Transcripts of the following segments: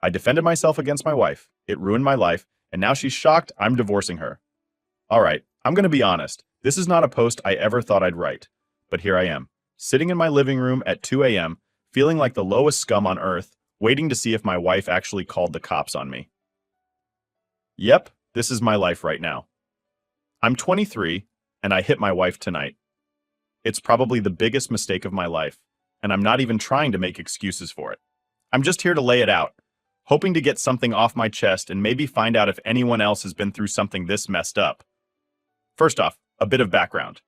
I defended myself against my wife. It ruined my life, and now she's shocked I'm divorcing her. All right, I'm going to be honest. This is not a post I ever thought I'd write. But here I am, sitting in my living room at 2 a.m., feeling like the lowest scum on earth, waiting to see if my wife actually called the cops on me. Yep, this is my life right now. I'm 23, and I hit my wife tonight. It's probably the biggest mistake of my life, and I'm not even trying to make excuses for it. I'm just here to lay it out, hoping to get something off my chest and maybe find out if anyone else has been through something this messed up. First off, a bit of background.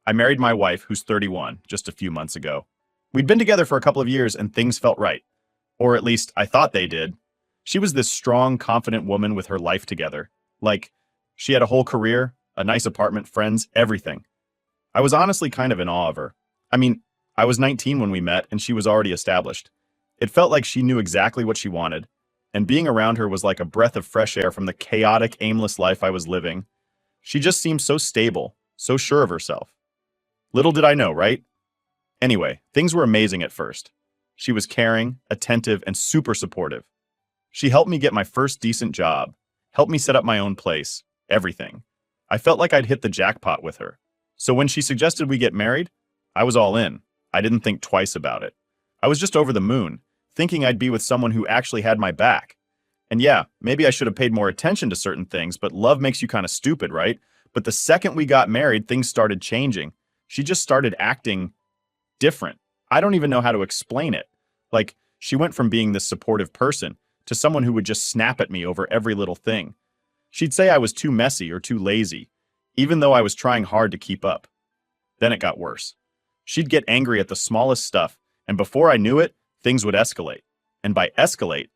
I married my wife, who's 31, just a few months ago. We'd been together for a couple of years and things felt right. Or at least I thought they did. She was this strong, confident woman with her life together. Like, she had a whole career, a nice apartment, friends, everything. I was honestly kind of in awe of her. I mean, I was 19 when we met and she was already established. It felt like she knew exactly what she wanted, and being around her was like a breath of fresh air from the chaotic, aimless life I was living. She just seemed so stable, so sure of herself. Little did I know, right? Anyway, things were amazing at first. She was caring, attentive, and super supportive. She helped me get my first decent job, helped me set up my own place, everything. I felt like I'd hit the jackpot with her. So when she suggested we get married, I was all in. I didn't think twice about it. I was just over the moon, thinking I'd be with someone who actually had my back. And yeah, maybe I should have paid more attention to certain things, but love makes you kind of stupid, right? But the second we got married, things started changing. She just started acting different. I don't even know how to explain it. Like, she went from being this supportive person to someone who would just snap at me over every little thing. She'd say I was too messy or too lazy, even though I was trying hard to keep up. Then it got worse. She'd get angry at the smallest stuff, and before I knew it, things would escalate. And by escalate,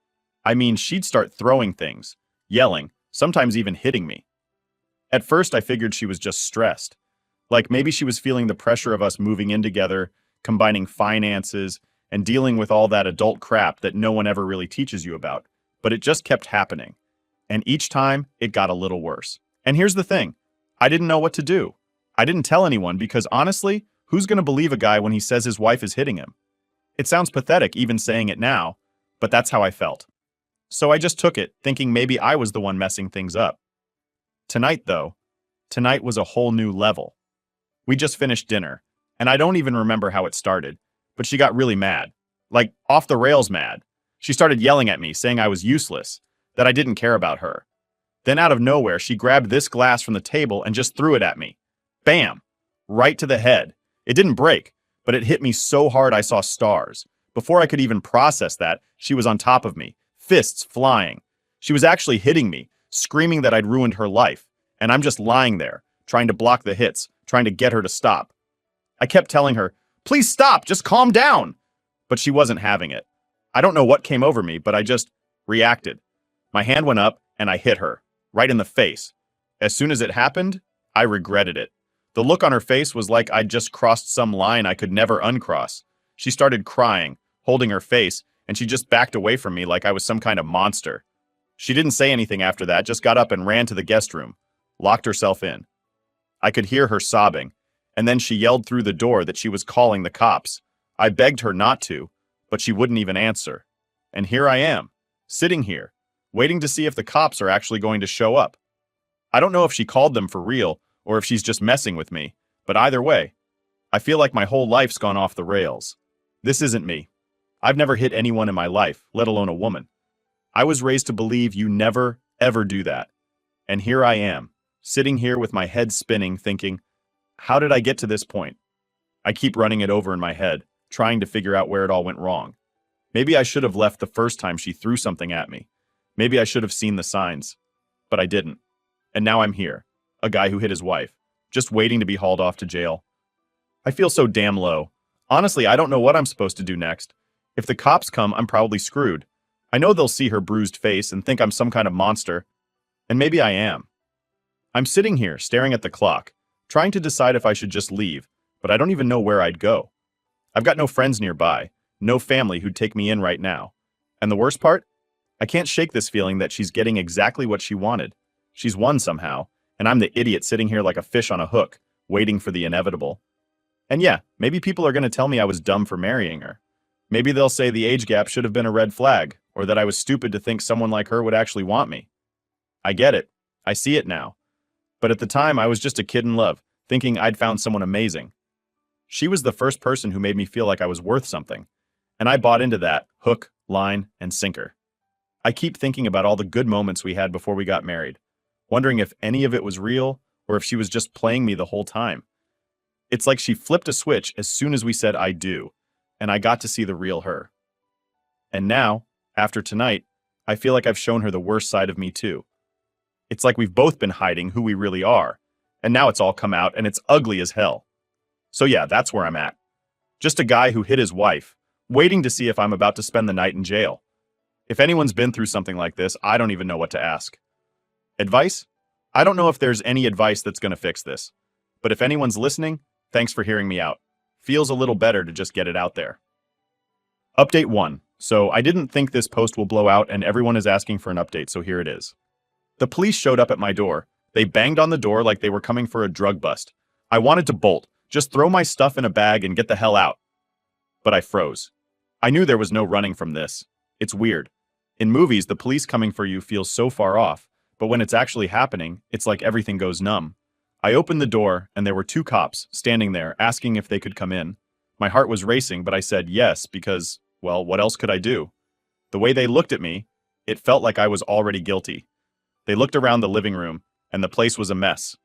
I mean she'd start throwing things, yelling, sometimes even hitting me. At first, I figured she was just stressed. Like maybe she was feeling the pressure of us moving in together, combining finances, and dealing with all that adult crap that no one ever really teaches you about. But it just kept happening. And each time, it got a little worse. And here's the thing. I didn't know what to do. I didn't tell anyone because honestly, who's going to believe a guy when he says his wife is hitting him? It sounds pathetic even saying it now, but that's how I felt. So I just took it, thinking maybe I was the one messing things up. Tonight, though, tonight was a whole new level. We just finished dinner, and I don't even remember how it started, but she got really mad. Like, off the rails mad. She started yelling at me, saying I was useless, that I didn't care about her. Then out of nowhere, she grabbed this glass from the table and just threw it at me. Bam! Right to the head. It didn't break, but it hit me so hard I saw stars. Before I could even process that, she was on top of me, fists flying. She was actually hitting me, screaming that I'd ruined her life, and I'm just lying there, trying to block the hits, trying to get her to stop. I kept telling her, "Please stop, just calm down." But she wasn't having it. I don't know what came over me, but I just reacted. My hand went up and I hit her, right in the face. As soon as it happened, I regretted it. The look on her face was like I'd just crossed some line I could never uncross. She started crying, holding her face, and she just backed away from me like I was some kind of monster. She didn't say anything after that, just got up and ran to the guest room, locked herself in. I could hear her sobbing, and then she yelled through the door that she was calling the cops. I begged her not to, but she wouldn't even answer. And here I am, sitting here, waiting to see if the cops are actually going to show up. I don't know if she called them for real or if she's just messing with me, but either way, I feel like my whole life's gone off the rails. This isn't me. I've never hit anyone in my life, let alone a woman. I was raised to believe you never, ever do that. And here I am, sitting here with my head spinning, thinking, how did I get to this point? I keep running it over in my head, trying to figure out where it all went wrong. Maybe I should have left the first time she threw something at me. Maybe I should have seen the signs. But I didn't. And now I'm here, a guy who hit his wife, just waiting to be hauled off to jail. I feel so damn low. Honestly, I don't know what I'm supposed to do next. If the cops come, I'm probably screwed. I know they'll see her bruised face and think I'm some kind of monster. And maybe I am. I'm sitting here, staring at the clock, trying to decide if I should just leave, but I don't even know where I'd go. I've got no friends nearby, no family who'd take me in right now. And the worst part? I can't shake this feeling that she's getting exactly what she wanted. She's won somehow, and I'm the idiot sitting here like a fish on a hook, waiting for the inevitable. And yeah, maybe people are going to tell me I was dumb for marrying her. Maybe they'll say the age gap should have been a red flag, or that I was stupid to think someone like her would actually want me. I get it. I see it now. But at the time, I was just a kid in love, thinking I'd found someone amazing. She was the first person who made me feel like I was worth something. And I bought into that, hook, line, and sinker. I keep thinking about all the good moments we had before we got married, wondering if any of it was real or if she was just playing me the whole time. It's like she flipped a switch as soon as we said I do, and I got to see the real her. And now, after tonight, I feel like I've shown her the worst side of me too. It's like we've both been hiding who we really are, and now it's all come out and it's ugly as hell. So yeah, that's where I'm at. Just a guy who hit his wife, waiting to see if I'm about to spend the night in jail. If anyone's been through something like this, I don't even know what to ask. Advice? I don't know if there's any advice that's going to fix this. But if anyone's listening, thanks for hearing me out. Feels a little better to just get it out there. Update 1. So I didn't think this post will blow out and everyone is asking for an update, so here it is. The police showed up at my door. They banged on the door like they were coming for a drug bust. I wanted to bolt, just throw my stuff in a bag and get the hell out. But I froze. I knew there was no running from this. It's weird. In movies, the police coming for you feels so far off, but when it's actually happening, it's like everything goes numb. I opened the door, and there were 2 cops standing there asking if they could come in. My heart was racing, but I said yes because, well, what else could I do? The way they looked at me, it felt like I was already guilty. They looked around the living room, and the place was a mess.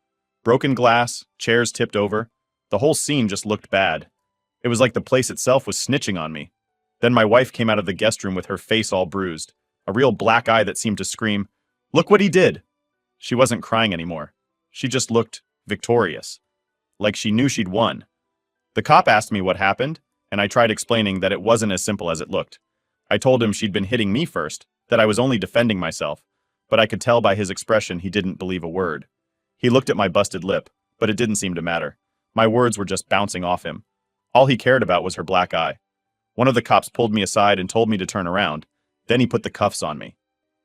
Broken glass, chairs tipped over. The whole scene just looked bad. It was like the place itself was snitching on me. Then my wife came out of the guest room with her face all bruised, a real black eye that seemed to scream, "Look what he did!" She wasn't crying anymore. She just looked victorious, like she knew she'd won. The cop asked me what happened, and I tried explaining that it wasn't as simple as it looked. I told him she'd been hitting me first, that I was only defending myself, but I could tell by his expression he didn't believe a word. He looked at my busted lip, but it didn't seem to matter. My words were just bouncing off him. All he cared about was her black eye. One of the cops pulled me aside and told me to turn around. Then he put the cuffs on me.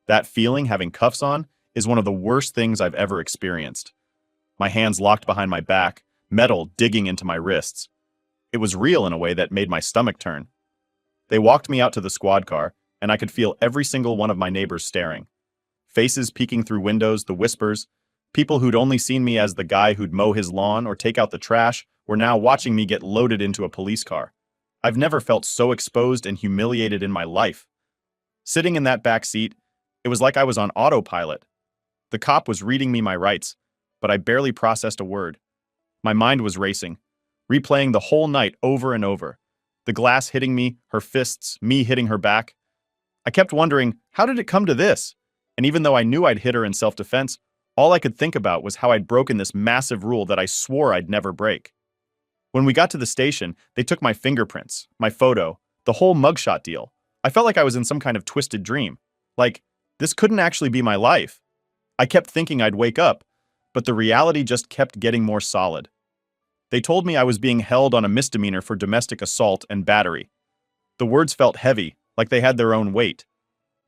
That feeling, having cuffs on, is one of the worst things I've ever experienced. My hands locked behind my back, metal digging into my wrists. It was real in a way that made my stomach turn. They walked me out to the squad car, and I could feel every single one of my neighbors staring. Faces peeking through windows, the whispers. People who'd only seen me as the guy who'd mow his lawn or take out the trash were now watching me get loaded into a police car. I've never felt so exposed and humiliated in my life. Sitting in that back seat, it was like I was on autopilot. The cop was reading me my rights, but I barely processed a word. My mind was racing, replaying the whole night over and over. The glass hitting me, her fists, me hitting her back. I kept wondering, how did it come to this? And even though I knew I'd hit her in self-defense, all I could think about was how I'd broken this massive rule that I swore I'd never break. When we got to the station, they took my fingerprints, my photo, the whole mugshot deal. I felt like I was in some kind of twisted dream. Like, this couldn't actually be my life. I kept thinking I'd wake up, but the reality just kept getting more solid. They told me I was being held on a misdemeanor for domestic assault and battery. The words felt heavy, like they had their own weight.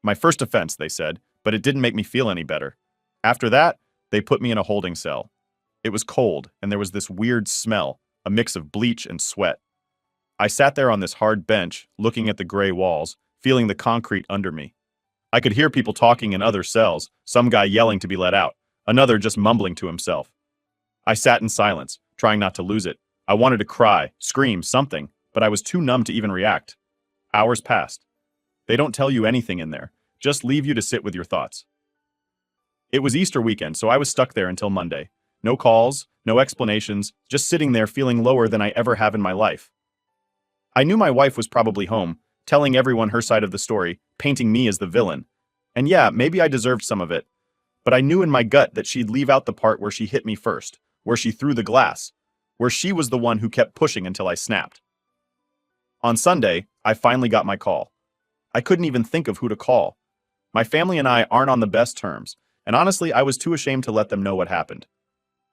My first offense, they said, but it didn't make me feel any better. After that, they put me in a holding cell. It was cold, and there was this weird smell, a mix of bleach and sweat. I sat there on this hard bench, looking at the gray walls, feeling the concrete under me. I could hear people talking in other cells, some guy yelling to be let out, another just mumbling to himself. I sat in silence, trying not to lose it. I wanted to cry, scream, something, but I was too numb to even react. Hours passed. They don't tell you anything in there, just leave you to sit with your thoughts. It was Easter weekend, so I was stuck there until Monday. No calls, no explanations, just sitting there feeling lower than I ever have in my life. I knew my wife was probably home, telling everyone her side of the story, painting me as the villain. And yeah, maybe I deserved some of it. But I knew in my gut that she'd leave out the part where she hit me first, where she threw the glass, where she was the one who kept pushing until I snapped. On Sunday, I finally got my call. I couldn't even think of who to call. My family and I aren't on the best terms, and honestly, I was too ashamed to let them know what happened.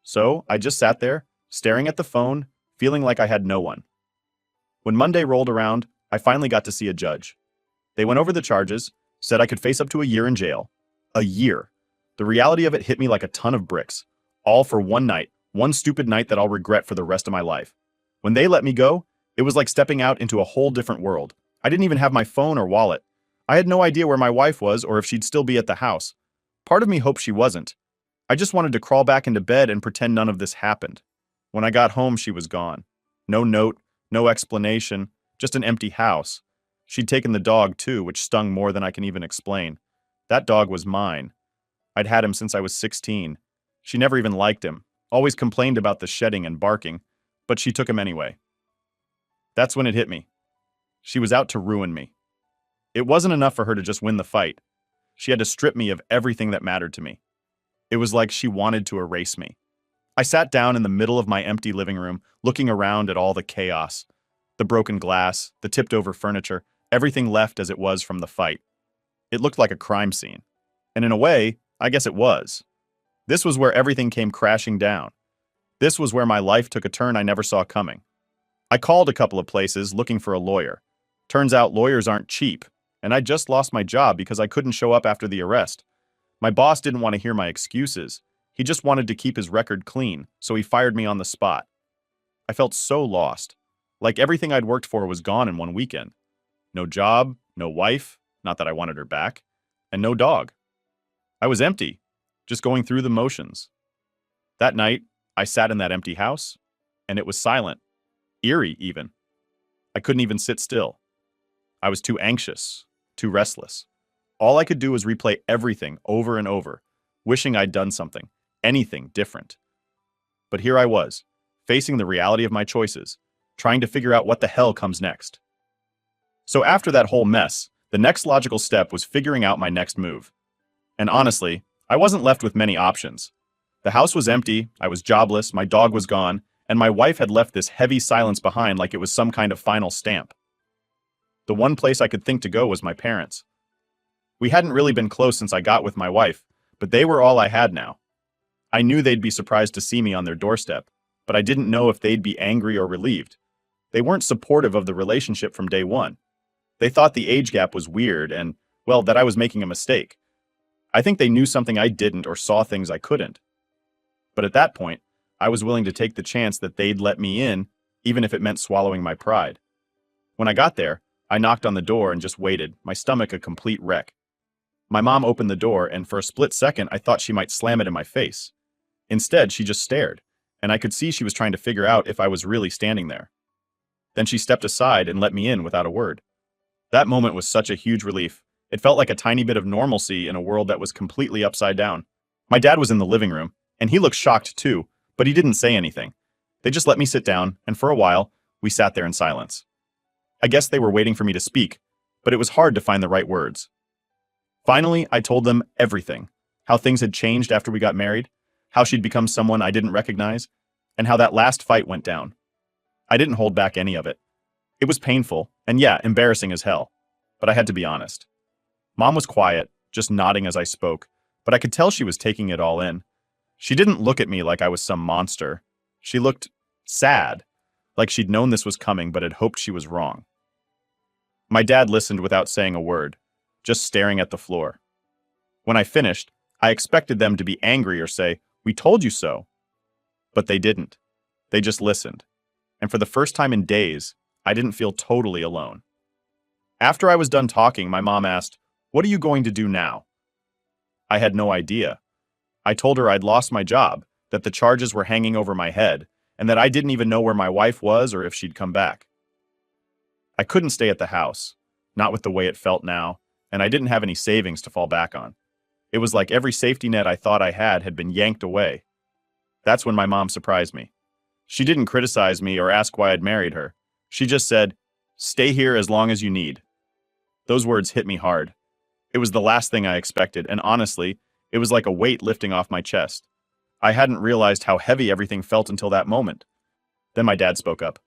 So I just sat there, staring at the phone, feeling like I had no one. When Monday rolled around, I finally got to see a judge. They went over the charges, said I could face up to a year in jail. A year. The reality of it hit me like a ton of bricks. All for one night, one stupid night that I'll regret for the rest of my life. When they let me go, it was like stepping out into a whole different world. I didn't even have my phone or wallet. I had no idea where my wife was or if she'd still be at the house. Part of me hoped she wasn't. I just wanted to crawl back into bed and pretend none of this happened. When I got home, she was gone. No note, no explanation, just an empty house. She'd taken the dog too, which stung more than I can even explain. That dog was mine. I'd had him since I was 16. She never even liked him, always complained about the shedding and barking, but she took him anyway. That's when it hit me. She was out to ruin me. It wasn't enough for her to just win the fight. She had to strip me of everything that mattered to me. It was like she wanted to erase me. I sat down in the middle of my empty living room, looking around at all the chaos. The broken glass, the tipped-over furniture, everything left as it was from the fight. It looked like a crime scene. And in a way, I guess it was. This was where everything came crashing down. This was where my life took a turn I never saw coming. I called a couple of places looking for a lawyer. Turns out lawyers aren't cheap, and I just lost my job because I couldn't show up after the arrest. My boss didn't want to hear my excuses. He just wanted to keep his record clean, so he fired me on the spot. I felt so lost. Like everything I'd worked for was gone in one weekend. No job, no wife, not that I wanted her back, and no dog. I was empty, just going through the motions. That night, I sat in that empty house, and it was silent, eerie even. I couldn't even sit still. I was too anxious, too restless. All I could do was replay everything over and over, wishing I'd done something, anything different. But here I was, facing the reality of my choices, trying to figure out what the hell comes next. So after that whole mess, the next logical step was figuring out my next move. And honestly, I wasn't left with many options. The house was empty, I was jobless, my dog was gone, and my wife had left this heavy silence behind like it was some kind of final stamp. The one place I could think to go was my parents. We hadn't really been close since I got with my wife, but they were all I had now. I knew they'd be surprised to see me on their doorstep, but I didn't know if they'd be angry or relieved. They weren't supportive of the relationship from day one. They thought the age gap was weird and, well, that I was making a mistake. I think they knew something I didn't or saw things I couldn't. But at that point, I was willing to take the chance that they'd let me in, even if it meant swallowing my pride. When I got there, I knocked on the door and just waited, my stomach a complete wreck. My mom opened the door, and for a split second, I thought she might slam it in my face. Instead, she just stared, and I could see she was trying to figure out if I was really standing there. Then she stepped aside and let me in without a word. That moment was such a huge relief. It felt like a tiny bit of normalcy in a world that was completely upside down. My dad was in the living room, and he looked shocked too, but he didn't say anything. They just let me sit down, and for a while, we sat there in silence. I guess they were waiting for me to speak, but it was hard to find the right words. Finally, I told them everything. How things had changed after we got married, how she'd become someone I didn't recognize, and how that last fight went down. I didn't hold back any of it. It was painful, and yeah, embarrassing as hell, but I had to be honest. Mom was quiet, just nodding as I spoke, but I could tell she was taking it all in. She didn't look at me like I was some monster. She looked sad, like she'd known this was coming but had hoped she was wrong. My dad listened without saying a word, just staring at the floor. When I finished, I expected them to be angry or say, "We told you so." But they didn't. They just listened. And for the first time in days, I didn't feel totally alone. After I was done talking, my mom asked, "What are you going to do now?" I had no idea. I told her I'd lost my job, that the charges were hanging over my head, and that I didn't even know where my wife was or if she'd come back. I couldn't stay at the house, not with the way it felt now, and I didn't have any savings to fall back on. It was like every safety net I thought I had been yanked away. That's when my mom surprised me. She didn't criticize me or ask why I'd married her. She just said, "Stay here as long as you need." Those words hit me hard. It was the last thing I expected, and honestly, it was like a weight lifting off my chest. I hadn't realized how heavy everything felt until that moment. Then my dad spoke up.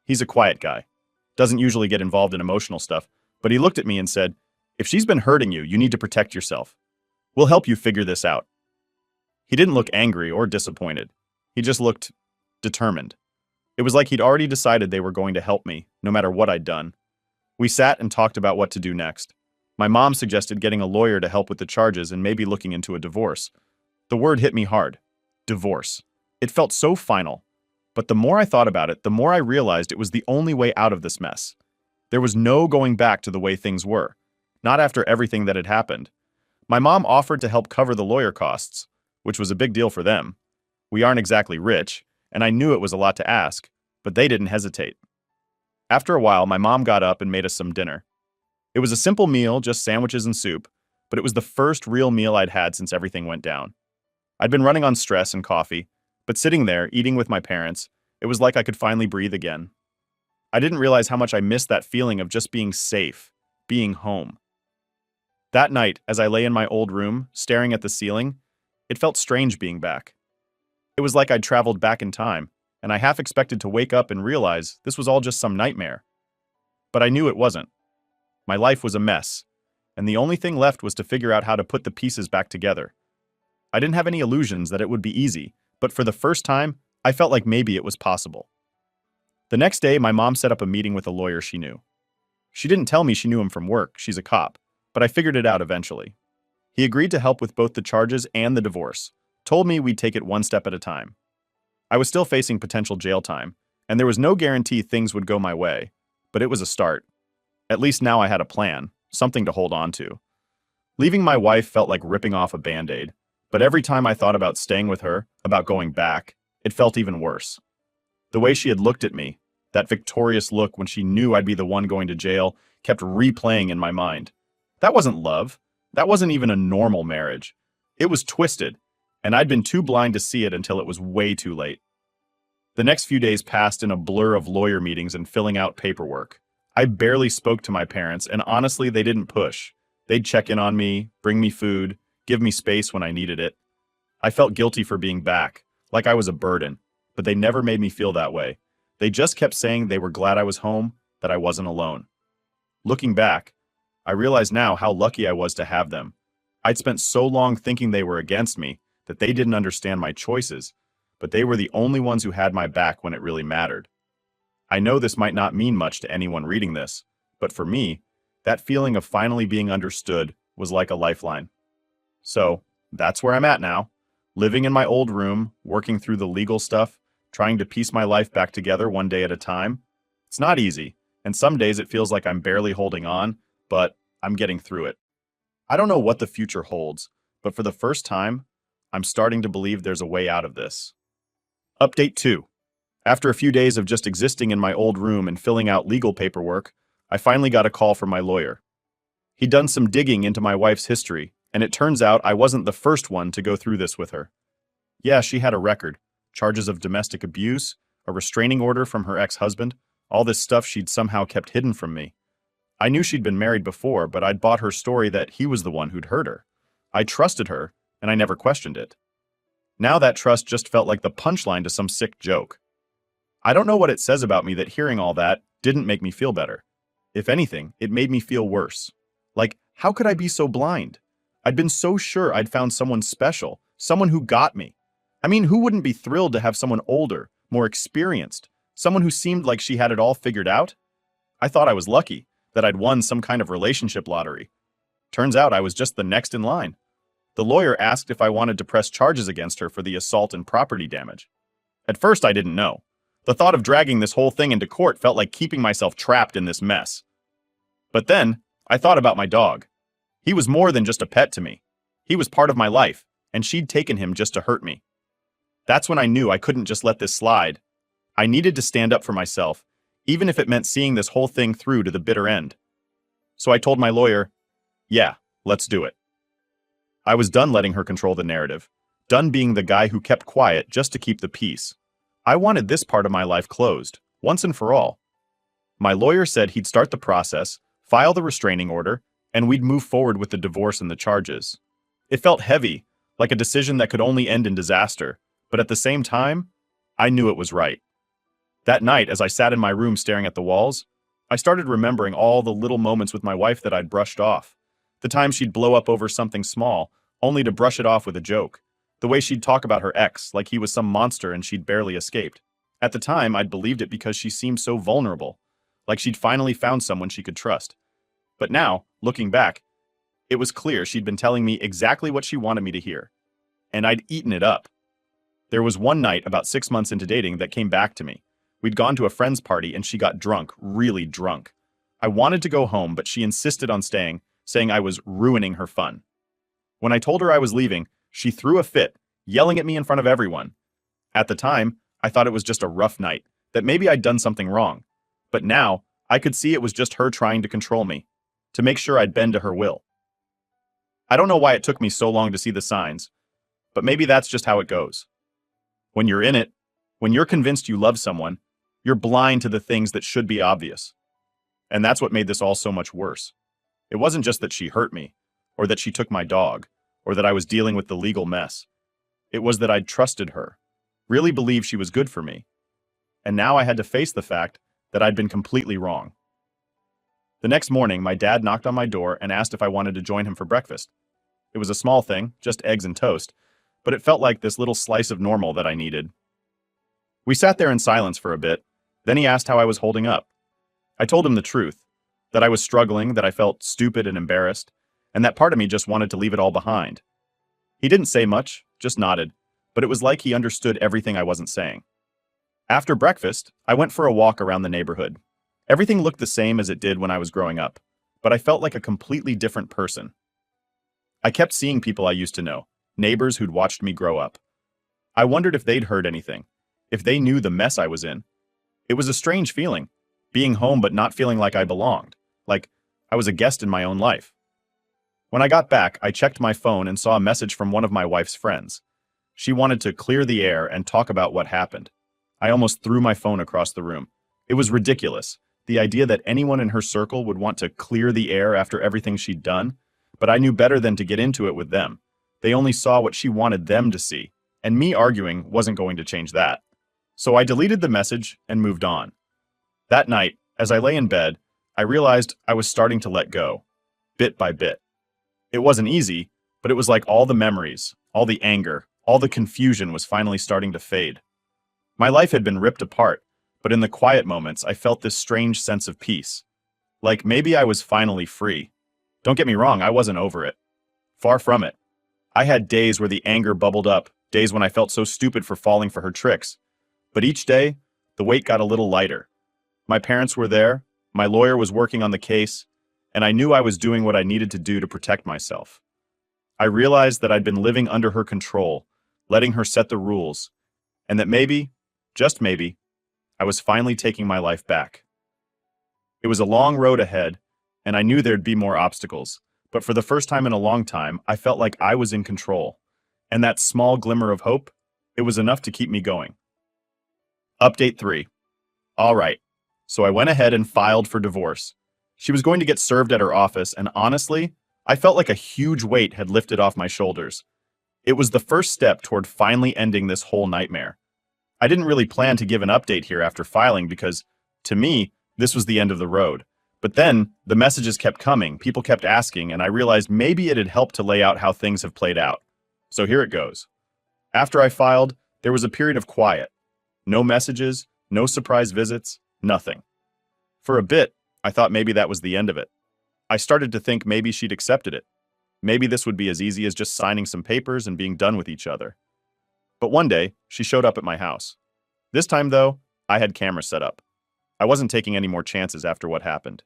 He's a quiet guy. Doesn't usually get involved in emotional stuff, but he looked at me and said, "If she's been hurting you, you need to protect yourself. We'll help you figure this out." He didn't look angry or disappointed. He just looked determined. It was like he'd already decided they were going to help me, no matter what I'd done. We sat and talked about what to do next. My mom suggested getting a lawyer to help with the charges and maybe looking into a divorce. The word hit me hard. Divorce. It felt so final. But the more I thought about it, the more I realized it was the only way out of this mess. There was no going back to the way things were. not after everything that had happened. My mom offered to help cover the lawyer costs, which was a big deal for them. We aren't exactly rich, and I knew it was a lot to ask, but they didn't hesitate. After a while, my mom got up and made us some dinner. It was a simple meal, just sandwiches and soup, but it was the first real meal I'd had since everything went down. I'd been running on stress and coffee, but sitting there, eating with my parents, it was like I could finally breathe again. I didn't realize how much I missed that feeling of just being safe, being home. That night, as I lay in my old room, staring at the ceiling, it felt strange being back. It was like I'd traveled back in time, and I half expected to wake up and realize this was all just some nightmare. But I knew it wasn't. My life was a mess, and the only thing left was to figure out how to put the pieces back together. I didn't have any illusions that it would be easy, but for the first time, I felt like maybe it was possible. The next day, my mom set up a meeting with a lawyer she knew. She didn't tell me she knew him from work, she's a cop, but I figured it out eventually. He agreed to help with both the charges and the divorce, told me we'd take it one step at a time. I was still facing potential jail time, and there was no guarantee things would go my way, but it was a start. At least now I had a plan, something to hold on to. Leaving my wife felt like ripping off a Band-Aid, but every time I thought about staying with her, about going back, it felt even worse. The way she had looked at me, that victorious look when she knew I'd be the one going to jail, kept replaying in my mind. That wasn't love. That wasn't even a normal marriage. It was twisted, and I'd been too blind to see it until it was way too late. The next few days passed in a blur of lawyer meetings and filling out paperwork. I barely spoke to my parents, and honestly, they didn't push. They'd check in on me, bring me food, give me space when I needed it. I felt guilty for being back, like I was a burden, but they never made me feel that way. They just kept saying they were glad I was home, that I wasn't alone. Looking back, I realize now how lucky I was to have them. I'd spent so long thinking they were against me that they didn't understand my choices, but they were the only ones who had my back when it really mattered. I know this might not mean much to anyone reading this, but for me, that feeling of finally being understood was like a lifeline. So, that's where I'm at now, living in my old room, working through the legal stuff, trying to piece my life back together one day at a time. It's not easy, and some days it feels like I'm barely holding on, but I'm getting through it. I don't know what the future holds, but for the first time, I'm starting to believe there's a way out of this. Update 2. After a few days of just existing in my old room and filling out legal paperwork, I finally got a call from my lawyer. He'd done some digging into my wife's history, and it turns out I wasn't the first one to go through this with her. Yeah, she had a record, charges of domestic abuse, a restraining order from her ex-husband, all this stuff she'd somehow kept hidden from me. I knew she'd been married before, but I'd bought her story that he was the one who'd hurt her. I trusted her, and I never questioned it. Now that trust just felt like the punchline to some sick joke. I don't know what it says about me that hearing all that didn't make me feel better. If anything, it made me feel worse. Like, how could I be so blind? I'd been so sure I'd found someone special, someone who got me. I mean, who wouldn't be thrilled to have someone older, more experienced, someone who seemed like she had it all figured out? I thought I was lucky, that I'd won some kind of relationship lottery. Turns out I was just the next in line. The lawyer asked if I wanted to press charges against her for the assault and property damage. At first, I didn't know. The thought of dragging this whole thing into court felt like keeping myself trapped in this mess. But then, I thought about my dog. He was more than just a pet to me. He was part of my life, and she'd taken him just to hurt me. That's when I knew I couldn't just let this slide. I needed to stand up for myself, even if it meant seeing this whole thing through to the bitter end. So I told my lawyer, yeah, let's do it. I was done letting her control the narrative, done being the guy who kept quiet just to keep the peace. I wanted this part of my life closed, once and for all. My lawyer said he'd start the process, file the restraining order, and we'd move forward with the divorce and the charges. It felt heavy, like a decision that could only end in disaster, but at the same time, I knew it was right. That night, as I sat in my room staring at the walls, I started remembering all the little moments with my wife that I'd brushed off. The time she'd blow up over something small, only to brush it off with a joke. The way she'd talk about her ex like he was some monster and she'd barely escaped. At the time, I'd believed it because she seemed so vulnerable, like she'd finally found someone she could trust. But now, looking back, it was clear she'd been telling me exactly what she wanted me to hear. And I'd eaten it up. There was one night about 6 months into dating that came back to me. We'd gone to a friend's party and she got drunk, really drunk. I wanted to go home, but she insisted on staying, saying I was ruining her fun. When I told her I was leaving, she threw a fit, yelling at me in front of everyone. At the time, I thought it was just a rough night, that maybe I'd done something wrong. But now, I could see it was just her trying to control me, to make sure I'd bend to her will. I don't know why it took me so long to see the signs, but maybe that's just how it goes. When you're in it, when you're convinced you love someone, you're blind to the things that should be obvious. And that's what made this all so much worse. It wasn't just that she hurt me, or that she took my dog, or that I was dealing with the legal mess. It was that I'd trusted her, really believed she was good for me. And now I had to face the fact that I'd been completely wrong. The next morning, my dad knocked on my door and asked if I wanted to join him for breakfast. It was a small thing, just eggs and toast, but it felt like this little slice of normal that I needed. We sat there in silence for a bit, then he asked how I was holding up. I told him the truth, that I was struggling, that I felt stupid and embarrassed, and that part of me just wanted to leave it all behind. He didn't say much, just nodded, but it was like he understood everything I wasn't saying. After breakfast, I went for a walk around the neighborhood. Everything looked the same as it did when I was growing up, but I felt like a completely different person. I kept seeing people I used to know, neighbors who'd watched me grow up. I wondered if they'd heard anything, if they knew the mess I was in. It was a strange feeling, being home but not feeling like I belonged, like I was a guest in my own life. When I got back, I checked my phone and saw a message from one of my wife's friends. She wanted to clear the air and talk about what happened. I almost threw my phone across the room. It was ridiculous, the idea that anyone in her circle would want to clear the air after everything she'd done, but I knew better than to get into it with them. They only saw what she wanted them to see, and me arguing wasn't going to change that. So I deleted the message and moved on. That night, as I lay in bed, I realized I was starting to let go, bit by bit. It wasn't easy, but it was like all the memories, all the anger, all the confusion was finally starting to fade. My life had been ripped apart, but in the quiet moments, I felt this strange sense of peace. Like maybe I was finally free. Don't get me wrong, I wasn't over it. Far from it. I had days where the anger bubbled up, days when I felt so stupid for falling for her tricks. But each day, the weight got a little lighter. My parents were there, my lawyer was working on the case, and I knew I was doing what I needed to do to protect myself. I realized that I'd been living under her control, letting her set the rules, and that maybe, just maybe, I was finally taking my life back. It was a long road ahead, and I knew there'd be more obstacles, but for the first time in a long time, I felt like I was in control. And that small glimmer of hope, it was enough to keep me going. Update 3. All right, so I went ahead and filed for divorce. She was going to get served at her office, and honestly, I felt like a huge weight had lifted off my shoulders. It was the first step toward finally ending this whole nightmare. I didn't really plan to give an update here after filing because, to me, this was the end of the road. But then, the messages kept coming, people kept asking, and I realized maybe it had helped to lay out how things have played out. So here it goes. After I filed, there was a period of quiet. No messages, no surprise visits, nothing. For a bit, I thought maybe that was the end of it. I started to think maybe she'd accepted it. Maybe this would be as easy as just signing some papers and being done with each other. But one day, she showed up at my house. This time, though, I had cameras set up. I wasn't taking any more chances after what happened.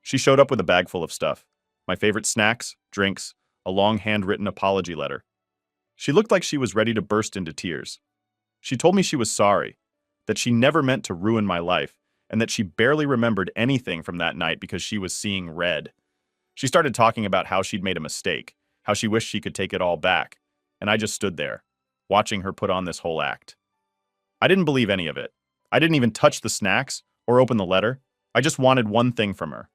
She showed up with a bag full of stuff. My favorite snacks, drinks, a long handwritten apology letter. She looked like she was ready to burst into tears. She told me she was sorry, that she never meant to ruin my life, and that she barely remembered anything from that night because she was seeing red. She started talking about how she'd made a mistake, how she wished she could take it all back, and I just stood there, watching her put on this whole act. I didn't believe any of it. I didn't even touch the snacks or open the letter. I just wanted one thing from her.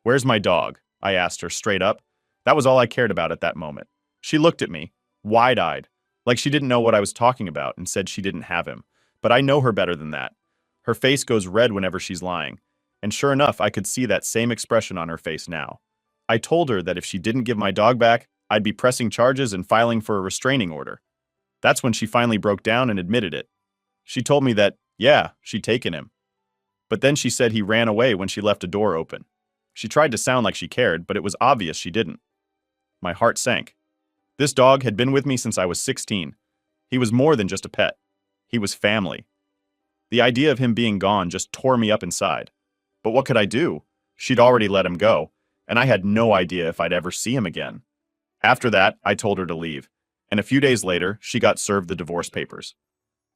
"Where's my dog?" I asked her straight up. That was all I cared about at that moment. She looked at me, wide-eyed, like she didn't know what I was talking about and said she didn't have him. But I know her better than that. Her face goes red whenever she's lying, and sure enough, I could see that same expression on her face now. I told her that if she didn't give my dog back, I'd be pressing charges and filing for a restraining order. That's when she finally broke down and admitted it. She told me that, yeah, she'd taken him. But then she said he ran away when she left a door open. She tried to sound like she cared, but it was obvious she didn't. My heart sank. This dog had been with me since I was 16. He was more than just a pet. He was family. The idea of him being gone just tore me up inside. But what could I do? She'd already let him go, and I had no idea if I'd ever see him again. After that, I told her to leave, and a few days later, she got served the divorce papers.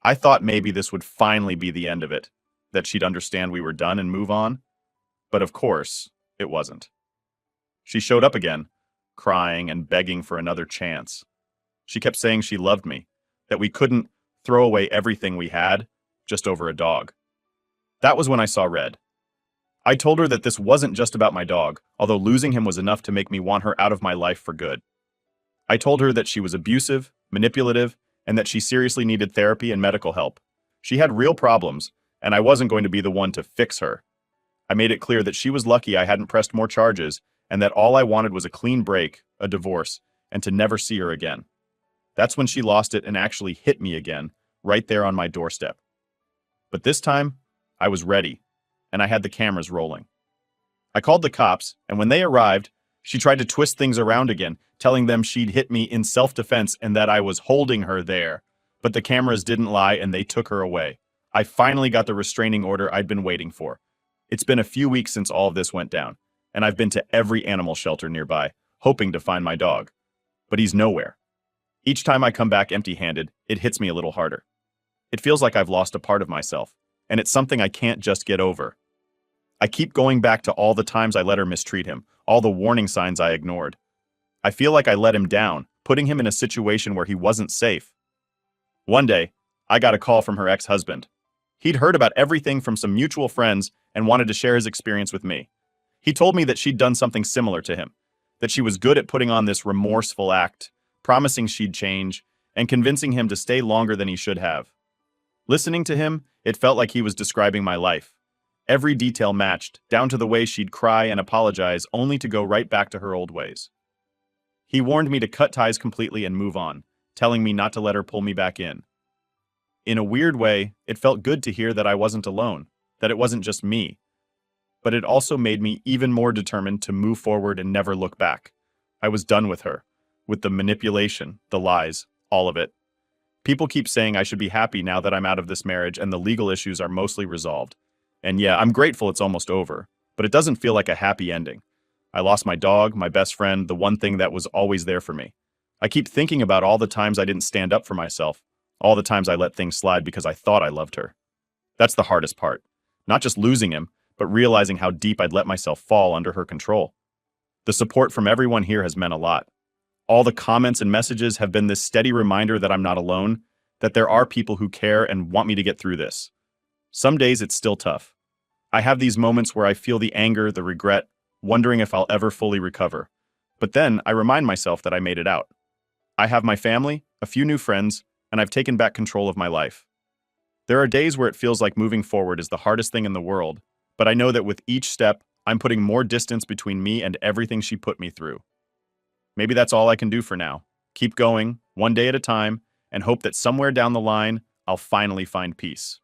I thought maybe this would finally be the end of it, that she'd understand we were done and move on, but of course, it wasn't. She showed up again, crying and begging for another chance. She kept saying she loved me, that we couldn't throw away everything we had just over a dog. That was when I saw red. I told her that this wasn't just about my dog, although losing him was enough to make me want her out of my life for good. I told her that she was abusive, manipulative, and that she seriously needed therapy and medical help. She had real problems, and I wasn't going to be the one to fix her. I made it clear that she was lucky I hadn't pressed more charges, and that all I wanted was a clean break, a divorce, and to never see her again. That's when she lost it and actually hit me again, right there on my doorstep. But this time, I was ready, and I had the cameras rolling. I called the cops, and when they arrived, she tried to twist things around again, telling them she'd hit me in self-defense and that I was holding her there. But the cameras didn't lie, and they took her away. I finally got the restraining order I'd been waiting for. It's been a few weeks since all of this went down, and I've been to every animal shelter nearby, hoping to find my dog. But he's nowhere. Each time I come back empty-handed, it hits me a little harder. It feels like I've lost a part of myself, and it's something I can't just get over. I keep going back to all the times I let her mistreat him, all the warning signs I ignored. I feel like I let him down, putting him in a situation where he wasn't safe. One day, I got a call from her ex-husband. He'd heard about everything from some mutual friends and wanted to share his experience with me. He told me that she'd done something similar to him, that she was good at putting on this remorseful act, promising she'd change, and convincing him to stay longer than he should have. Listening to him, it felt like he was describing my life. Every detail matched, down to the way she'd cry and apologize only to go right back to her old ways. He warned me to cut ties completely and move on, telling me not to let her pull me back in. In a weird way, it felt good to hear that I wasn't alone, that it wasn't just me. But it also made me even more determined to move forward and never look back. I was done with her, with the manipulation, the lies, all of it. People keep saying I should be happy now that I'm out of this marriage and the legal issues are mostly resolved. And yeah, I'm grateful it's almost over, but it doesn't feel like a happy ending. I lost my dog, my best friend, the one thing that was always there for me. I keep thinking about all the times I didn't stand up for myself, all the times I let things slide because I thought I loved her. That's the hardest part. Not just losing him, but realizing how deep I'd let myself fall under her control. The support from everyone here has meant a lot. All the comments and messages have been this steady reminder that I'm not alone, that there are people who care and want me to get through this. Some days it's still tough. I have these moments where I feel the anger, the regret, wondering if I'll ever fully recover. But then I remind myself that I made it out. I have my family, a few new friends, and I've taken back control of my life. There are days where it feels like moving forward is the hardest thing in the world, but I know that with each step, I'm putting more distance between me and everything she put me through. Maybe that's all I can do for now. Keep going, one day at a time, and hope that somewhere down the line, I'll finally find peace.